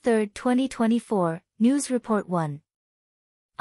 3, 2024, News Report 1.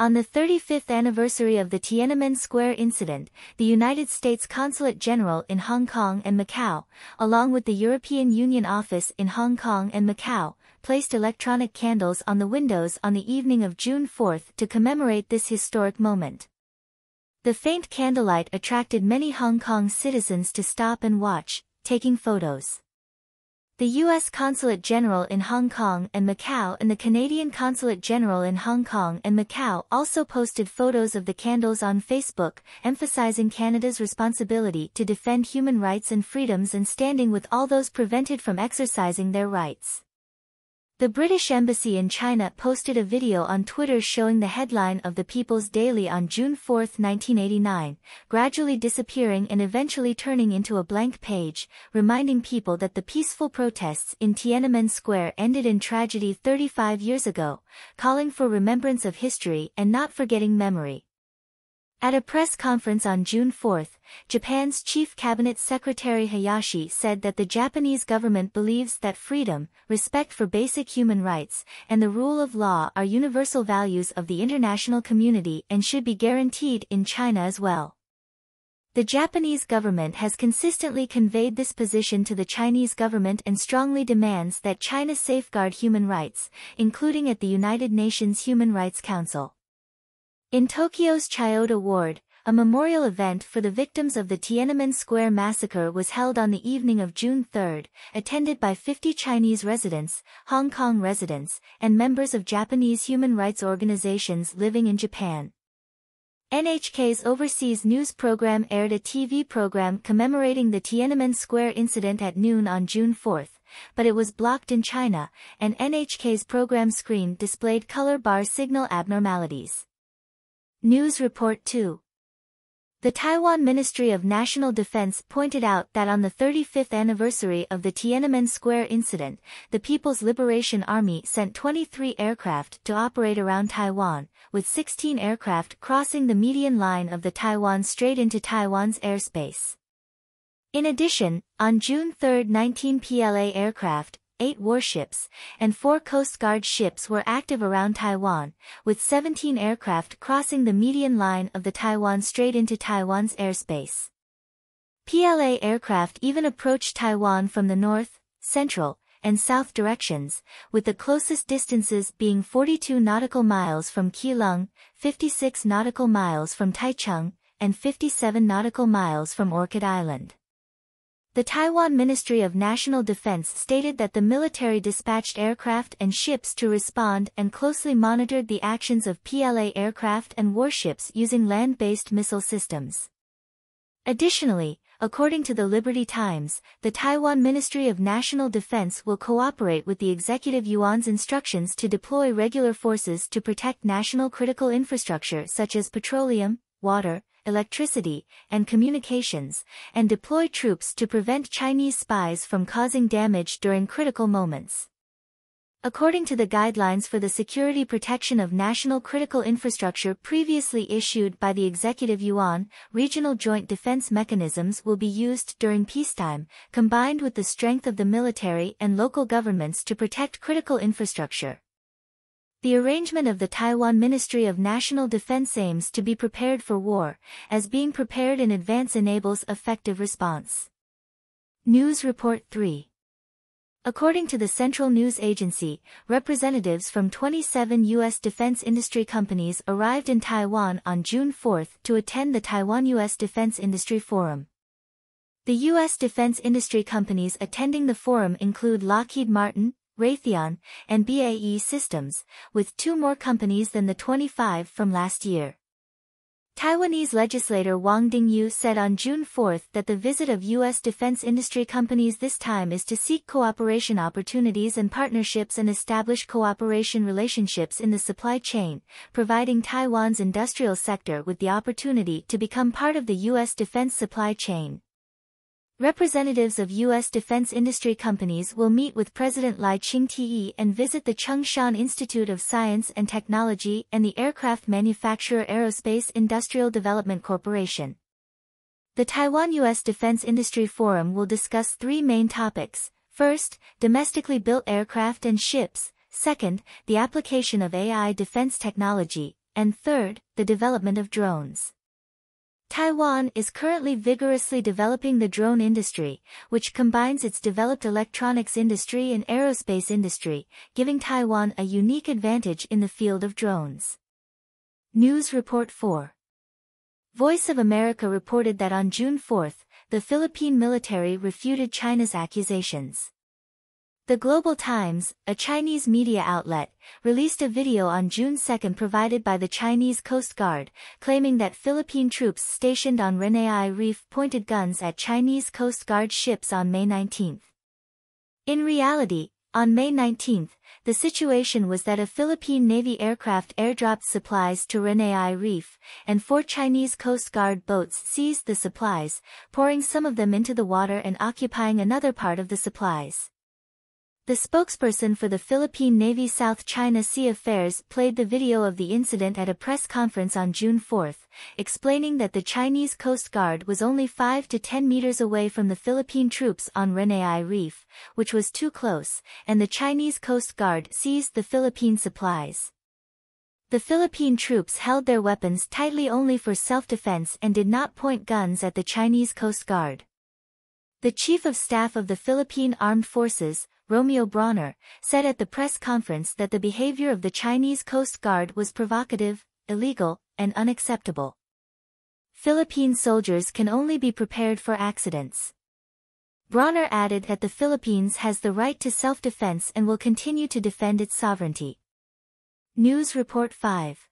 On the 35th anniversary of the Tiananmen Square incident, the United States Consulate General in Hong Kong and Macau, along with the European Union office in Hong Kong and Macau, placed electronic candles on the windows on the evening of June 4 to commemorate this historic moment. The faint candlelight attracted many Hong Kong citizens to stop and watch, taking photos. The U.S. Consulate General in Hong Kong and Macau and the Canadian Consulate General in Hong Kong and Macau also posted photos of the candles on Facebook, emphasizing Canada's responsibility to defend human rights and freedoms and standing with all those prevented from exercising their rights. The British Embassy in China posted a video on Twitter showing the headline of the People's Daily on June 4, 1989, gradually disappearing and eventually turning into a blank page, reminding people that the peaceful protests in Tiananmen Square ended in tragedy 35 years ago, calling for remembrance of history and not forgetting memory. At a press conference on June 4, Japan's Chief Cabinet Secretary Hayashi said that the Japanese government believes that freedom, respect for basic human rights, and the rule of law are universal values of the international community and should be guaranteed in China as well. The Japanese government has consistently conveyed this position to the Chinese government and strongly demands that China safeguard human rights, including at the United Nations Human Rights Council. In Tokyo's Chiyoda Ward, a memorial event for the victims of the Tiananmen Square massacre was held on the evening of June 3, attended by 50 Chinese residents, Hong Kong residents, and members of Japanese human rights organizations living in Japan. NHK's overseas news program aired a TV program commemorating the Tiananmen Square incident at noon on June 4, but it was blocked in China, and NHK's program screen displayed color bar signal abnormalities. News Report 2. The Taiwan Ministry of National Defense pointed out that on the 35th anniversary of the Tiananmen Square incident, the People's Liberation Army sent 23 aircraft to operate around Taiwan, with 16 aircraft crossing the median line of the Taiwan Strait into Taiwan's airspace. In addition, on June 3, 19 PLA aircraft, 8 warships, and 4 Coast Guard ships were active around Taiwan, with 17 aircraft crossing the median line of the Taiwan Strait into Taiwan's airspace. PLA aircraft even approached Taiwan from the north, central, and south directions, with the closest distances being 42 nautical miles from Keelung, 56 nautical miles from Taichung, and 57 nautical miles from Orchid Island. The Taiwan Ministry of National Defense stated that the military dispatched aircraft and ships to respond and closely monitored the actions of PLA aircraft and warships using land-based missile systems. Additionally, according to the Liberty Times, the Taiwan Ministry of National Defense will cooperate with the Executive Yuan's instructions to deploy regular forces to protect national critical infrastructure such as petroleum, water, electricity, and communications, and deploy troops to prevent Chinese spies from causing damage during critical moments. According to the guidelines for the security protection of national critical infrastructure previously issued by the Executive Yuan, regional joint defense mechanisms will be used during peacetime, combined with the strength of the military and local governments to protect critical infrastructure. The arrangement of the Taiwan Ministry of National Defense aims to be prepared for war, as being prepared in advance enables effective response. News Report 3. According to the Central News Agency, representatives from 27 U.S. defense industry companies arrived in Taiwan on June 4 to attend the Taiwan U.S. Defense Industry Forum. The U.S. defense industry companies attending the forum include Lockheed Martin, Raytheon, and BAE Systems, with 2 more companies than the 25 from last year. Taiwanese legislator Wang Dingyu said on June 4 that the visit of U.S. defense industry companies this time is to seek cooperation opportunities and partnerships and establish cooperation relationships in the supply chain, providing Taiwan's industrial sector with the opportunity to become part of the U.S. defense supply chain. Representatives of U.S. defense industry companies will meet with President Lai Ching-te and visit the Chung-Shan Institute of Science and Technology and the aircraft manufacturer Aerospace Industrial Development Corporation. The Taiwan-U.S. Defense Industry Forum will discuss 3 main topics. First, domestically built aircraft and ships. second, the application of AI defense technology, and third, the development of drones. Taiwan is currently vigorously developing the drone industry, which combines its developed electronics industry and aerospace industry, giving Taiwan a unique advantage in the field of drones. News Report 4. Voice of America reported that on June 4, the Philippine military refuted China's accusations. The Global Times, a Chinese media outlet, released a video on June 2 provided by the Chinese Coast Guard, claiming that Philippine troops stationed on Renai Reef pointed guns at Chinese Coast Guard ships on May 19. In reality, on May 19, the situation was that a Philippine Navy aircraft airdropped supplies to Renai Reef, and 4 Chinese Coast Guard boats seized the supplies, pouring some of them into the water and occupying another part of the supplies. The spokesperson for the Philippine Navy South China Sea Affairs played the video of the incident at a press conference on June 4, explaining that the Chinese Coast Guard was only 5 to 10 meters away from the Philippine troops on Renai Reef, which was too close, and the Chinese Coast Guard seized the Philippine supplies. The Philippine troops held their weapons tightly only for self-defense and did not point guns at the Chinese Coast Guard. The Chief of Staff of the Philippine Armed Forces, Romeo Brawner, said at the press conference that the behavior of the Chinese Coast Guard was provocative, illegal, and unacceptable. Philippine soldiers can only be prepared for accidents. Brawner added that the Philippines has the right to self-defense and will continue to defend its sovereignty. News Report 5.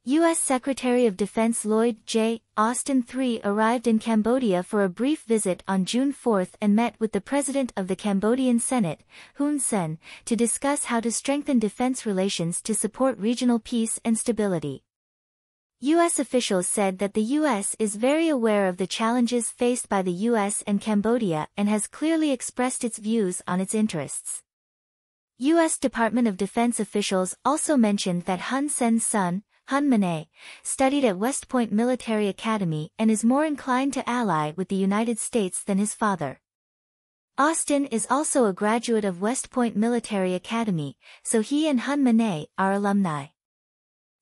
U.S. Secretary of Defense Lloyd J. Austin III arrived in Cambodia for a brief visit on June 4 and met with the President of the Cambodian Senate, Hun Sen, to discuss how to strengthen defense relations to support regional peace and stability. U.S. officials said that the U.S. is very aware of the challenges faced by the U.S. and Cambodia and has clearly expressed its views on its interests. U.S. Department of Defense officials also mentioned that Hun Sen's son, Hun Manet, studied at West Point Military Academy and is more inclined to ally with the United States than his father. Austin is also a graduate of West Point Military Academy, so he and Hun Manet are alumni.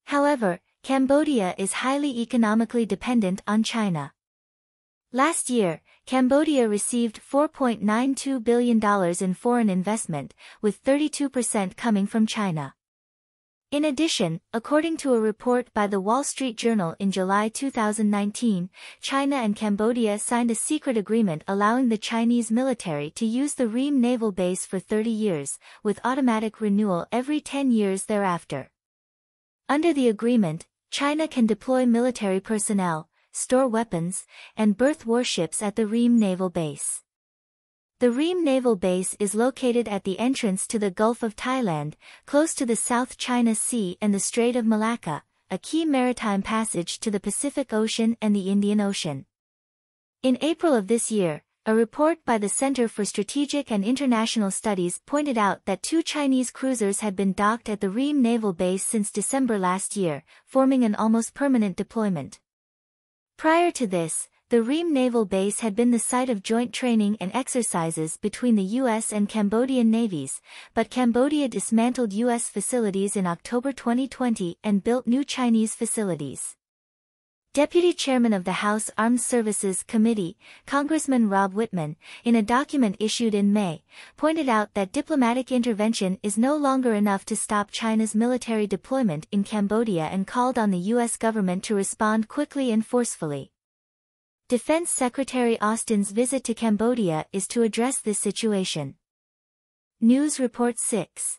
However, Cambodia is highly economically dependent on China. Last year, Cambodia received $4.92 billion in foreign investment, with 32% coming from China. In addition, according to a report by the Wall Street Journal in July 2019, China and Cambodia signed a secret agreement allowing the Chinese military to use the Ream naval base for 30 years, with automatic renewal every 10 years thereafter. Under the agreement, China can deploy military personnel, store weapons, and berth warships at the Ream naval base. The Ream Naval Base is located at the entrance to the Gulf of Thailand, close to the South China Sea and the Strait of Malacca, a key maritime passage to the Pacific Ocean and the Indian Ocean. In April of this year, a report by the Center for Strategic and International Studies pointed out that 2 Chinese cruisers had been docked at the Ream Naval Base since December last year, forming an almost permanent deployment. Prior to this, the Ream Naval Base had been the site of joint training and exercises between the U.S. and Cambodian navies, but Cambodia dismantled U.S. facilities in October 2020 and built new Chinese facilities. Deputy Chairman of the House Armed Services Committee, Congressman Rob Wittman, in a document issued in May, pointed out that diplomatic intervention is no longer enough to stop China's military deployment in Cambodia and called on the U.S. government to respond quickly and forcefully. Defense Secretary Austin's visit to Cambodia is to address this situation. News Report 6.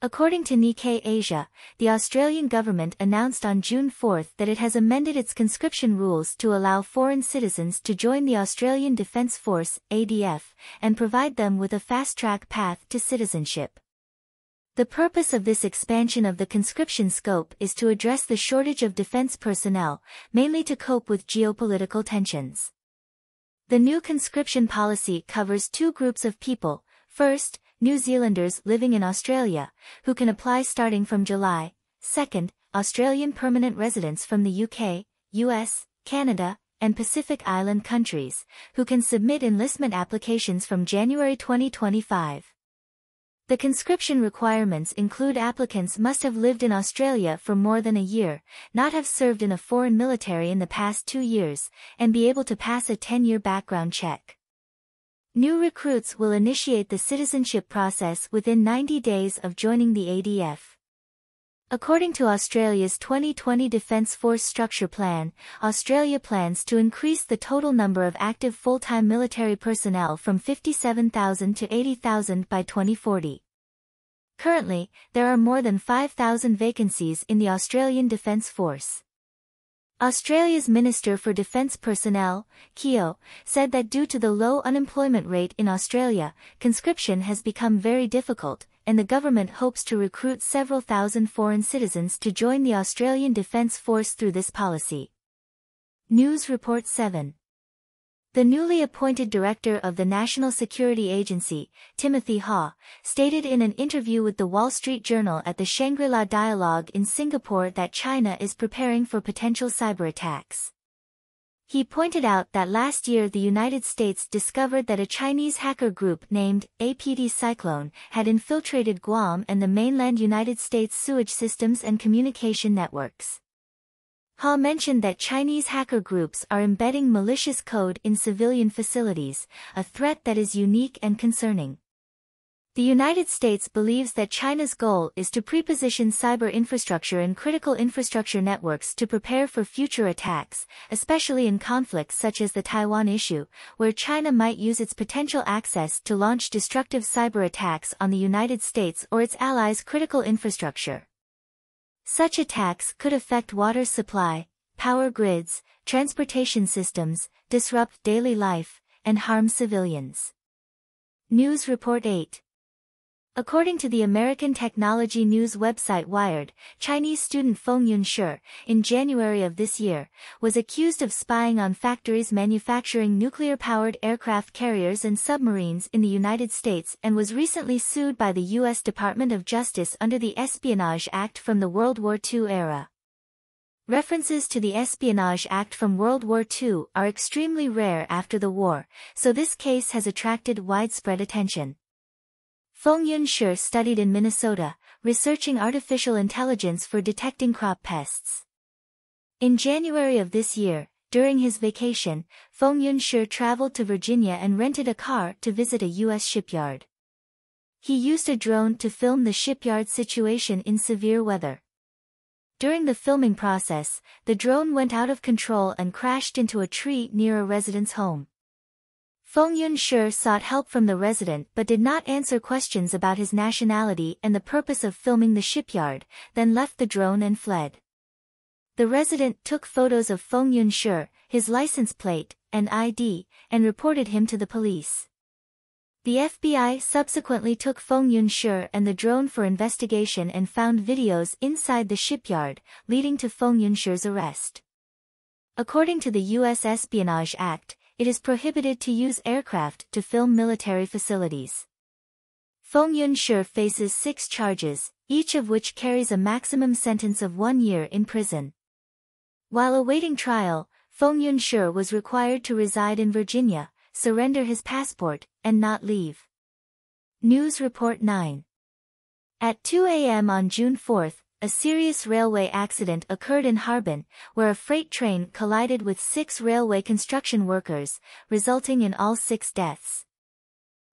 According to Nikkei Asia, the Australian government announced on June 4 that it has amended its conscription rules to allow foreign citizens to join the Australian Defence Force, ADF, and provide them with a fast-track path to citizenship. The purpose of this expansion of the conscription scope is to address the shortage of defense personnel, mainly to cope with geopolitical tensions. The new conscription policy covers 2 groups of people. First, New Zealanders living in Australia, who can apply starting from July. Second, Australian permanent residents from the UK, US, Canada, and Pacific Island countries, who can submit enlistment applications from January 2025. The conscription requirements include applicants must have lived in Australia for more than a year, not have served in a foreign military in the past 2 years, and be able to pass a 10-year background check. New recruits will initiate the citizenship process within 90 days of joining the ADF. According to Australia's 2020 Defence Force Structure Plan, Australia plans to increase the total number of active full-time military personnel from 57,000 to 80,000 by 2040. Currently, there are more than 5,000 vacancies in the Australian Defence Force. Australia's Minister for Defence Personnel, Keogh, said that due to the low unemployment rate in Australia, conscription has become very difficult, and the government hopes to recruit several thousand foreign citizens to join the Australian Defence Force through this policy. News Report 7. The newly appointed director of the National Security Agency, Timothy Ha, stated in an interview with the Wall Street Journal at the Shangri-La Dialogue in Singapore that China is preparing for potential cyber attacks. He pointed out that last year the United States discovered that a Chinese hacker group named APT Cyclone had infiltrated Guam and the mainland United States sewage systems and communication networks. Ha mentioned that Chinese hacker groups are embedding malicious code in civilian facilities, a threat that is unique and concerning. The United States believes that China's goal is to preposition cyber infrastructure and critical infrastructure networks to prepare for future attacks, especially in conflicts such as the Taiwan issue, where China might use its potential access to launch destructive cyber attacks on the United States or its allies' critical infrastructure. Such attacks could affect water supply, power grids, transportation systems, disrupt daily life, and harm civilians. News Report 8. According to the American technology news website Wired, Chinese student Feng Yunshi, in January of this year, was accused of spying on factories manufacturing nuclear-powered aircraft carriers and submarines in the United States and was recently sued by the U.S. Department of Justice under the Espionage Act from the World War II era. References to the Espionage Act from World War II are extremely rare after the war, so this case has attracted widespread attention. Feng Yunshi studied in Minnesota, researching artificial intelligence for detecting crop pests. In January of this year, during his vacation, Feng Yunshi traveled to Virginia and rented a car to visit a U.S. shipyard. He used a drone to film the shipyard situation in severe weather. During the filming process, the drone went out of control and crashed into a tree near a resident's home. Feng Yunshi sought help from the resident but did not answer questions about his nationality and the purpose of filming the shipyard, then left the drone and fled. The resident took photos of Feng Yunshi, his license plate, and ID, and reported him to the police. The FBI subsequently took Feng Yunshi and the drone for investigation and found videos inside the shipyard, leading to Feng Yunshi's arrest. According to the U.S. Espionage Act, it is prohibited to use aircraft to film military facilities. Feng Yunshi faces 6 charges, each of which carries a maximum sentence of 1 year in prison. While awaiting trial, Feng Yunshi was required to reside in Virginia, surrender his passport, and not leave. News Report 9. At 2 a.m. on June 4, a serious railway accident occurred in Harbin, where a freight train collided with 6 railway construction workers, resulting in all 6 deaths.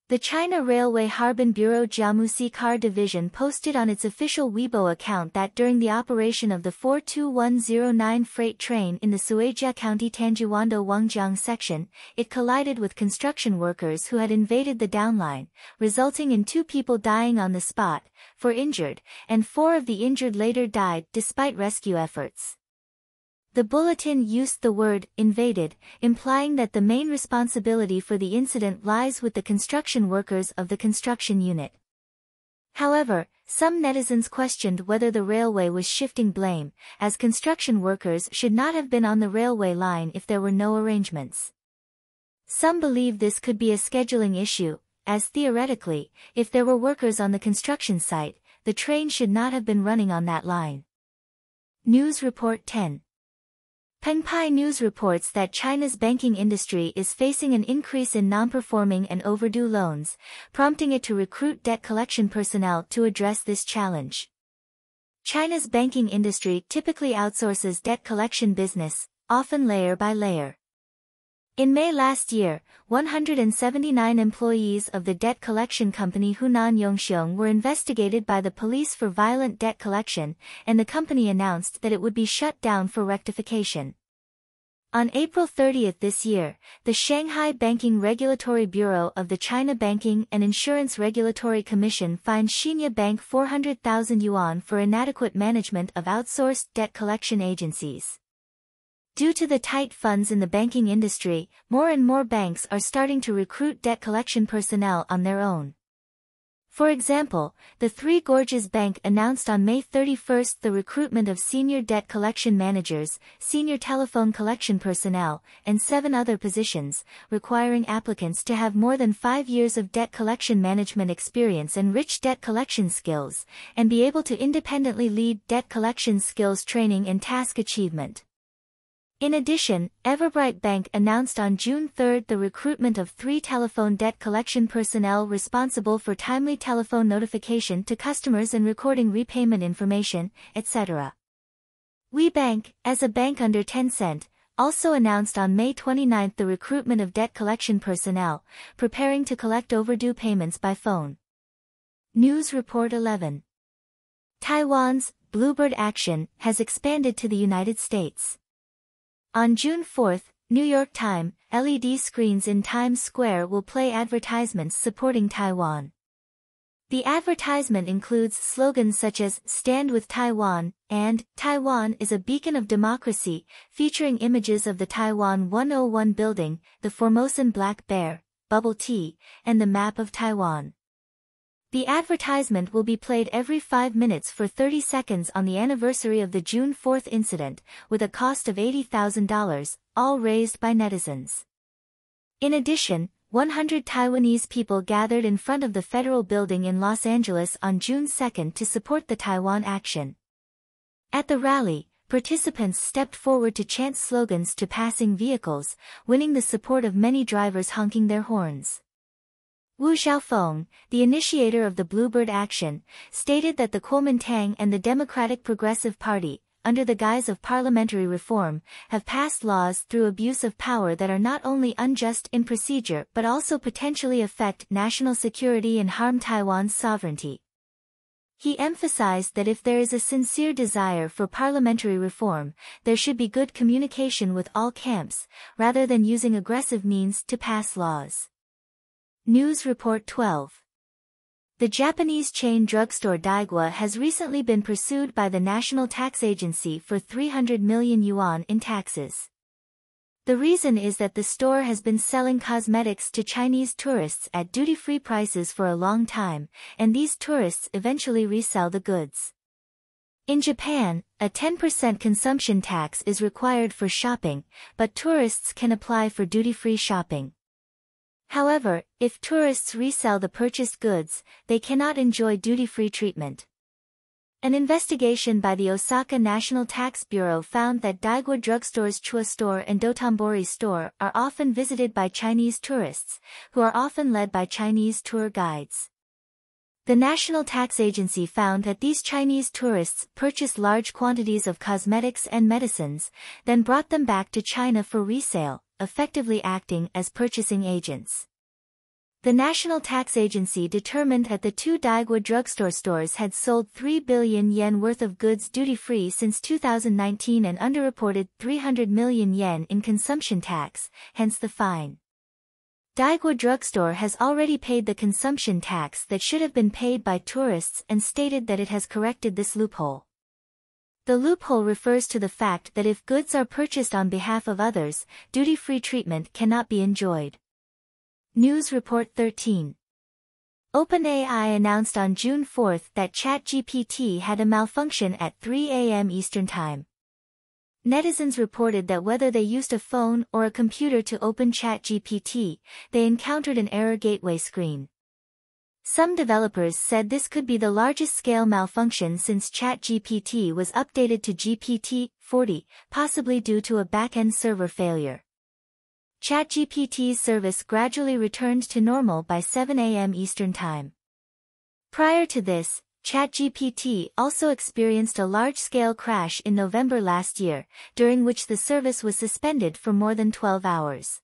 The China Railway Harbin Bureau Jiamuxi Car Division posted on its official Weibo account that during the operation of the 42109 freight train in the Suijia County Tanjiwando Wangjiang section, it collided with construction workers who had invaded the downline, resulting in 2 people dying on the spot, 4 injured, and 4 of the injured later died despite rescue efforts. The bulletin used the word invaded, implying that the main responsibility for the incident lies with the construction workers of the construction unit. However, some netizens questioned whether the railway was shifting blame, as construction workers should not have been on the railway line if there were no arrangements. Some believe this could be a scheduling issue, as theoretically, if there were workers on the construction site, the train should not have been running on that line. News Report 10. Pengpai News reports that China's banking industry is facing an increase in non-performing and overdue loans, prompting it to recruit debt collection personnel to address this challenge. China's banking industry typically outsources debt collection business, often layer by layer. In May last year, 179 employees of the debt collection company Hunan Yongxiong were investigated by the police for violent debt collection, and the company announced that it would be shut down for rectification. On April 30 this year, the Shanghai Banking Regulatory Bureau of the China Banking and Insurance Regulatory Commission fined Xinya Bank 400,000 yuan for inadequate management of outsourced debt collection agencies. Due to the tight funds in the banking industry, more and more banks are starting to recruit debt collection personnel on their own. For example, the Three Gorges Bank announced on May 31 the recruitment of senior debt collection managers, senior telephone collection personnel, and 7 other positions, requiring applicants to have more than 5 years of debt collection management experience and rich debt collection skills, and be able to independently lead debt collection skills training and task achievement. In addition, Everbright Bank announced on June 3 the recruitment of 3 telephone debt collection personnel responsible for timely telephone notification to customers and recording repayment information, etc. WeBank, as a bank under Tencent, also announced on May 29 the recruitment of debt collection personnel, preparing to collect overdue payments by phone. News Report 11. Taiwan's Bluebird action has expanded to the United States. On June 4, New York Times, LED screens in Times Square will play advertisements supporting Taiwan. The advertisement includes slogans such as "Stand with Taiwan" and "Taiwan is a beacon of democracy," featuring images of the Taiwan 101 building, the Formosan black bear, bubble tea, and the map of Taiwan. The advertisement will be played every 5 minutes for 30 seconds on the anniversary of the June 4 incident, with a cost of $80,000, all raised by netizens. In addition, 100 Taiwanese people gathered in front of the federal building in Los Angeles on June 2 to support the Taiwan action. At the rally, participants stepped forward to chant slogans to passing vehicles, winning the support of many drivers honking their horns. Wu Xiaofeng, the initiator of the Bluebird action, stated that the Kuomintang and the Democratic Progressive Party, under the guise of parliamentary reform, have passed laws through abuse of power that are not only unjust in procedure but also potentially affect national security and harm Taiwan's sovereignty. He emphasized that if there is a sincere desire for parliamentary reform, there should be good communication with all camps, rather than using aggressive means to pass laws. News Report 12. The Japanese chain drugstore Daigua has recently been pursued by the National Tax Agency for 300 million yuan in taxes. The reason is that the store has been selling cosmetics to Chinese tourists at duty-free prices for a long time, and these tourists eventually resell the goods. In Japan, a 10% consumption tax is required for shopping, but tourists can apply for duty-free shopping. However, if tourists resell the purchased goods, they cannot enjoy duty-free treatment. An investigation by the Osaka National Tax Bureau found that Daigua Drugstore's Chua Store and Dotonbori Store are often visited by Chinese tourists, who are often led by Chinese tour guides. The National Tax Agency found that these Chinese tourists purchased large quantities of cosmetics and medicines, then brought them back to China for resale, effectively acting as purchasing agents. The National Tax Agency determined that the 2 Daigua drugstore stores had sold 3 billion yen worth of goods duty-free since 2019 and underreported 300 million yen in consumption tax, hence the fine. Daigua Drugstore has already paid the consumption tax that should have been paid by tourists and stated that it has corrected this loophole. The loophole refers to the fact that if goods are purchased on behalf of others, duty-free treatment cannot be enjoyed. News Report 13. OpenAI announced on June 4 that ChatGPT had a malfunction at 3 a.m. Eastern Time. Netizens reported that whether they used a phone or a computer to open ChatGPT, they encountered an error gateway screen. Some developers said this could be the largest-scale malfunction since ChatGPT was updated to GPT-40, possibly due to a back-end server failure. ChatGPT's service gradually returned to normal by 7 a.m. Eastern Time. Prior to this, ChatGPT also experienced a large-scale crash in November last year, during which the service was suspended for more than 12 hours.